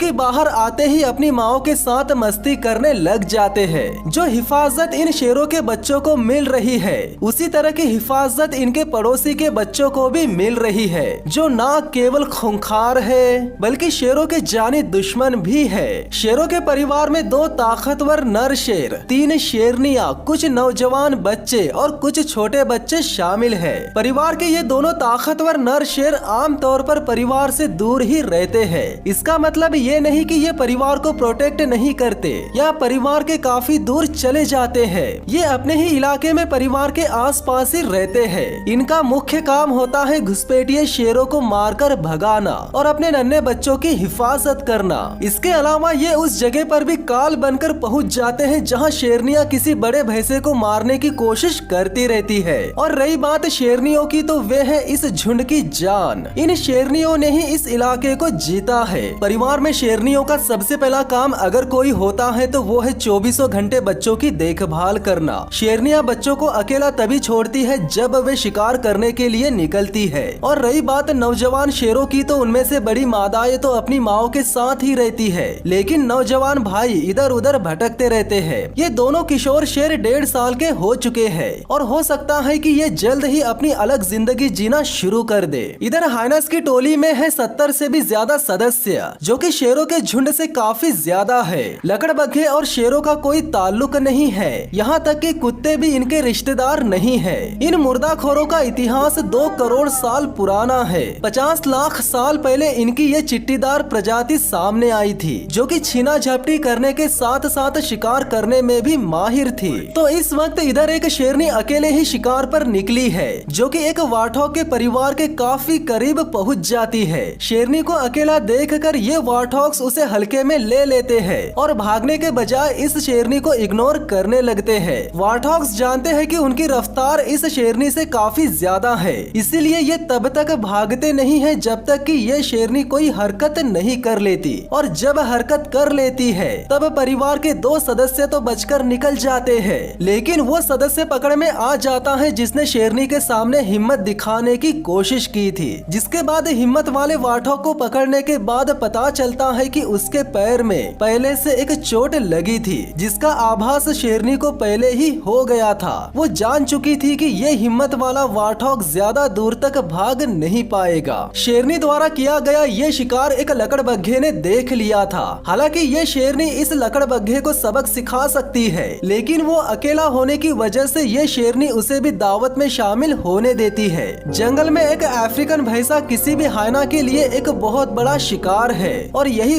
कि बाहर आते ही अपनी माओ के साथ मस्ती करने लग जाते हैं। जो हिफाजत इन शेरों के बच्चों को मिल रही है, उसी तरह की हिफाजत इनके पड़ोसी के बच्चों को भी मिल रही है, जो ना केवल खूंखार है बल्कि शेरों के जानी दुश्मन भी है। शेरों के परिवार में 2 ताकतवर नर शेर, 3 शेरनियां, कुछ नौजवान बच्चे और कुछ छोटे बच्चे शामिल हैं। परिवार के ये दोनों ताकतवर नर शेर आमतौर पर परिवार से दूर ही रहते हैं। इसका मतलब ये नहीं कि ये परिवार को प्रोटेक्ट नहीं करते या परिवार के काफी दूर चले जाते हैं। ये अपने ही इलाके में परिवार के आसपास ही रहते हैं। इनका मुख्य काम होता है घुसपैठिए शेरों को मारकर भगाना और अपने नन्हे बच्चों की हिफाजत करना। इसके अलावा ये उस जगह पर भी काल बनकर पहुंच जाते हैं जहां शेरनियां किसी बड़े भैंसे को मारने की कोशिश करती रहती है। और रही बात शेरनियों की, तो वे है इस झुंड की जान। इन शेरनियों ने ही इस इलाके को जीता है। परिवार में शेरनियों का सबसे पहला काम अगर कोई होता है तो वो है 24 घंटे बच्चों की देखभाल करना। शेरनियां बच्चों को अकेला तभी छोड़ती है जब वे शिकार करने के लिए निकलती है। और रही बात नौजवान शेरों की, तो उनमें से बड़ी मादाएं तो अपनी माओ के साथ ही रहती है, लेकिन नौजवान भाई इधर उधर भटकते रहते हैं। ये दोनों किशोर शेर 1.5 साल के हो चुके हैं और हो सकता है कि ये जल्द ही अपनी अलग जिंदगी जीना शुरू कर दे। इधर हाइनस की टोली में है 70 से भी ज्यादा सदस्य, जो कि शेरों के झुंड से काफी ज्यादा है। लकड़बग्घे और शेरों का कोई ताल्लुक नहीं है, यहाँ तक कि कुत्ते भी इनके रिश्तेदार नहीं है। इन मुर्दाखोरों का इतिहास 2 करोड़ साल पुराना है। 50 लाख साल पहले इनकी ये चिट्टीदार प्रजाति सामने आई थी, जो कि छीना झपटी करने के साथ साथ शिकार करने में भी माहिर थी। तो इस वक्त इधर एक शेरनी अकेले ही शिकार पर निकली है, जो कि एक वार्डहॉग के परिवार के काफी करीब पहुंच जाती है। शेरनी को अकेला देखकर ये वार्डहॉग्स उसे हल्के में ले लेते हैं और भागने के बजाय इस शेरनी को इग्नोर करने लगते हैं। वार्डहॉग्स जानते हैं कि उनकी रफ्तार इस शेरनी से काफी ज्यादा है, इसीलिए ये तब तक भागते नहीं है जब तक कि ये शेरनी कोई हरकत नहीं कर लेती। और जब हरकत कर लेती है तब परिवार के 2 सदस्य तो बचकर निकल जाते हैं, लेकिन वो सदस्य पकड़ में आ जाता है जिसने शेरनी के सामने हिम्मत दिखाने की कोशिश की थी। जिसके बाद हिम्मत वाले वार्डहॉग को पकड़ने के बाद पता चलता है कि उसके पैर में पहले से एक चोट लगी थी, जिसका आभास शेरनी को पहले ही हो गया था। वो जान चुकी थी कि ये हिम्मत वाला वार्डहॉग ज्यादा दूर तक भाग नहीं पाएगा। शेरनी द्वारा किया गया ये शिकार एक लकड़बग्घे ने देख लिया था। हालांकि ये शेरनी इस लकड़बग्घे को सबक सिखा सकती है, लेकिन वो अकेला होने की वजह से ये शेरनी उसे भी दावत में शामिल होने देती है। जंगल में एक अफ्रीकन भैंसा किसी भी हाइना के लिए एक बहुत बड़ा शिकार है और यही